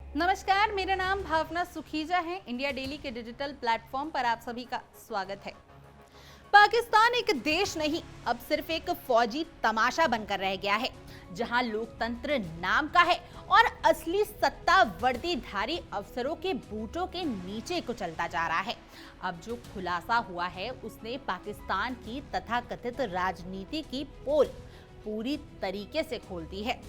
नमस्कार, मेरा नाम भावना सुखीजा है। इंडिया डेली के डिजिटल प्लेटफॉर्म पर आप सभी का स्वागत है। पाकिस्तान एक देश नहीं, अब सिर्फ एक फौजी तमाशा बनकर रह गया है, जहां लोकतंत्र नाम का है और असली सत्ता वर्दीधारी अफसरों के बूटों के नीचे को चलता जा रहा है। अब जो खुलासा हुआ है, उसने पाकिस्तान की तथाकथित राजनीति की पोल पूरी तरीके से खोल दी है।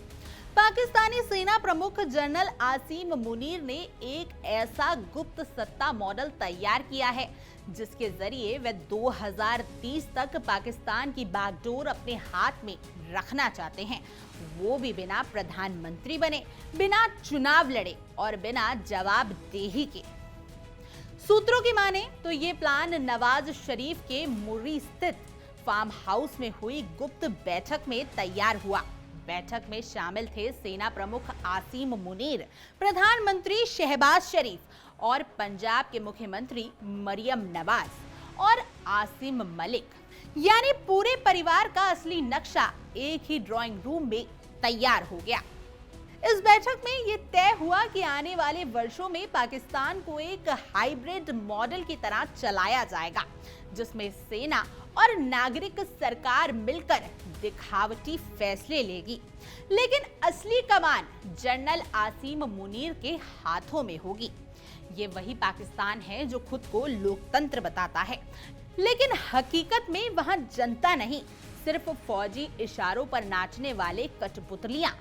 पाकिस्तानी सेना प्रमुख जनरल आसिम मुनीर ने एक ऐसा गुप्त सत्ता मॉडल तैयार किया है, जिसके जरिए वे 2030 तक पाकिस्तान की बागडोर अपने हाथ में रखना चाहते हैं, वो भी बिना प्रधानमंत्री बने, बिना चुनाव लड़े और बिना जवाबदेही के। सूत्रों की माने तो ये प्लान नवाज शरीफ के मुर्री स्थित फार्म हाउस में हुई गुप्त बैठक में तैयार हुआ। बैठक में शामिल थे सेना प्रमुख आसिम मुनीर, प्रधानमंत्री शहबाज शरीफ और पंजाब के मुख्यमंत्री मरियम नवाज और आसिम मलिक, यानी पूरे परिवार का असली नक्शा एक ही ड्राइंग रूम में तैयार हो गया। इस बैठक में ये तय हुआ कि आने वाले वर्षों में पाकिस्तान को एक हाइब्रिड मॉडल की तरह चलाया जाएगा, जिसमें सेना और नागरिक सरकार मिलकर दिखावटी फैसले लेगी, लेकिन असली कमान जनरल आसिम मुनीर के हाथों में होगी। ये वही पाकिस्तान है जो खुद को लोकतंत्र बताता है, लेकिन हकीकत में वहां जनता नहीं, सिर्फ फौजी इशारों पर नाचने वाले कठपुतलियां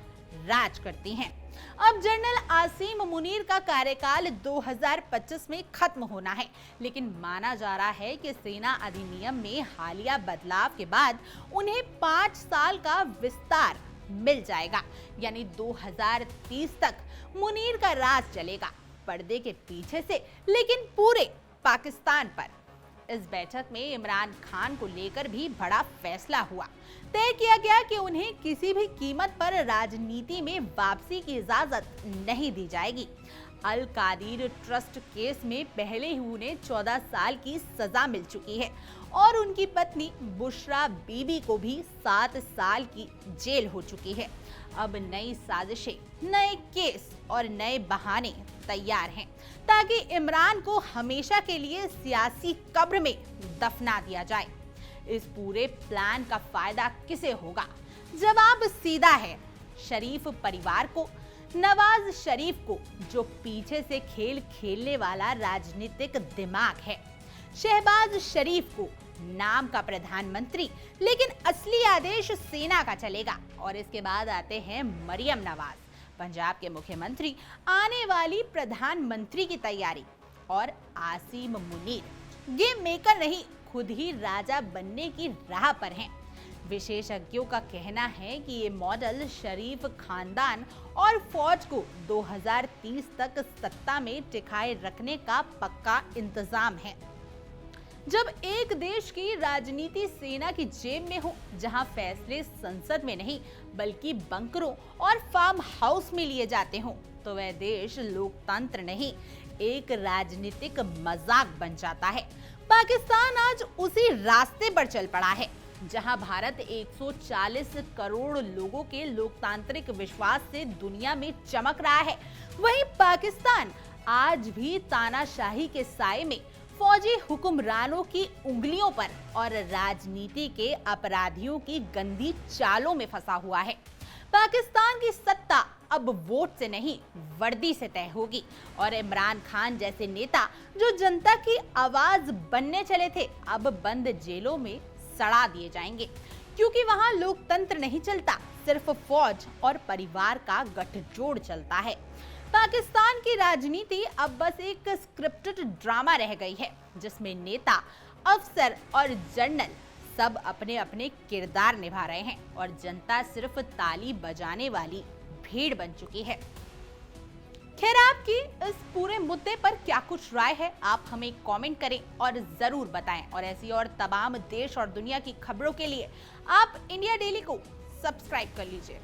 राज करती हैं। अब जनरल आसिम मुनीर का कार्यकाल 2025 में खत्म होना है, लेकिन माना जा रहा है कि सेना अधिनियम में हालिया बदलाव के बाद उन्हें 5 साल का विस्तार मिल जाएगा, यानी 2030 तक मुनीर का राज चलेगा, पर्दे के पीछे से, लेकिन पूरे पाकिस्तान पर। इस बैठक में इमरान खान को लेकर भी बड़ा फैसला हुआ। तय किया गया कि उन्हें किसी भी कीमत पर राजनीति में वापसी की इजाजत नहीं दी जाएगी। अल कादिर ट्रस्ट केस में पहले ही उन्हें 14 साल की सजा मिल चुकी है और उनकी पत्नी बुशरा बीबी को भी 7 साल की जेल हो चुकी है। अब नई साजिशें, नए केस और नए बहाने तैयार हैं, ताकि इमरान को हमेशा के लिए सियासी कब्र में दफना दिया जाए। इस पूरे प्लान का फायदा किसे होगा? जवाब सीधा है, शरीफ परिवार को, नवाज शरीफ को, जो पीछे से खेल खेलने वाला राजनीतिक दिमाग है, शहबाज शरीफ को, नाम का प्रधानमंत्री, लेकिन असली आदेश सेना का चलेगा। और इसके बाद आते हैं मरियम नवाज, पंजाब के मुख्यमंत्री, आने वाली प्रधानमंत्री की तैयारी, और आसिम मुनीर, गेम मेकर नहीं, खुद ही राजा बनने की राह पर हैं। विशेषज्ञों का कहना है कि ये मॉडल शरीफ खानदान और फौज को 2030 तक सत्ता में टिकाए रखने का पक्का इंतजाम है। जब एक देश की राजनीति सेना की जेब में हो, जहां फैसले संसद में नहीं बल्कि बंकरों और फार्म हाउस में लिए जाते हों, तो वह देश लोकतंत्र नहीं, एक राजनीतिक मजाक बन जाता है। पाकिस्तान आज उसी रास्ते पर चल पड़ा है, जहां भारत 140 करोड़ लोगों के लोकतांत्रिक विश्वास से दुनिया में चमक रहा है, वहीं पाकिस्तान आज भी तानाशाही के साए में, फौजी हुक्मरानों की उंगलियों पर और राजनीति के अपराधियों की गंदी चालों में फंसा हुआ है। पाकिस्तान की सत्ता अब वोट से नहीं, वर्दी से तय होगी, और इमरान खान जैसे नेता जो जनता की आवाज बनने चले थे, अब बंद जेलों में सड़ा दिए जाएंगे, क्योंकि वहां लोकतंत्र नहीं चलता, सिर्फ फौज और परिवार का गठजोड़ चलता है। पाकिस्तान की राजनीति अब बस एक स्क्रिप्टेड ड्रामा रह गई है, जिसमें नेता, अफसर और जनरल सब अपने अपने किरदार निभा रहे हैं और जनता सिर्फ ताली बजाने वाली भीड़ बन चुकी है। खैर, आपकी इस पूरे मुद्दे पर क्या कुछ राय है? आप हमें कमेंट करें और जरूर बताएं। और ऐसी और तमाम देश और दुनिया की खबरों के लिए आप इंडिया डेली को सब्सक्राइब कर लीजिए।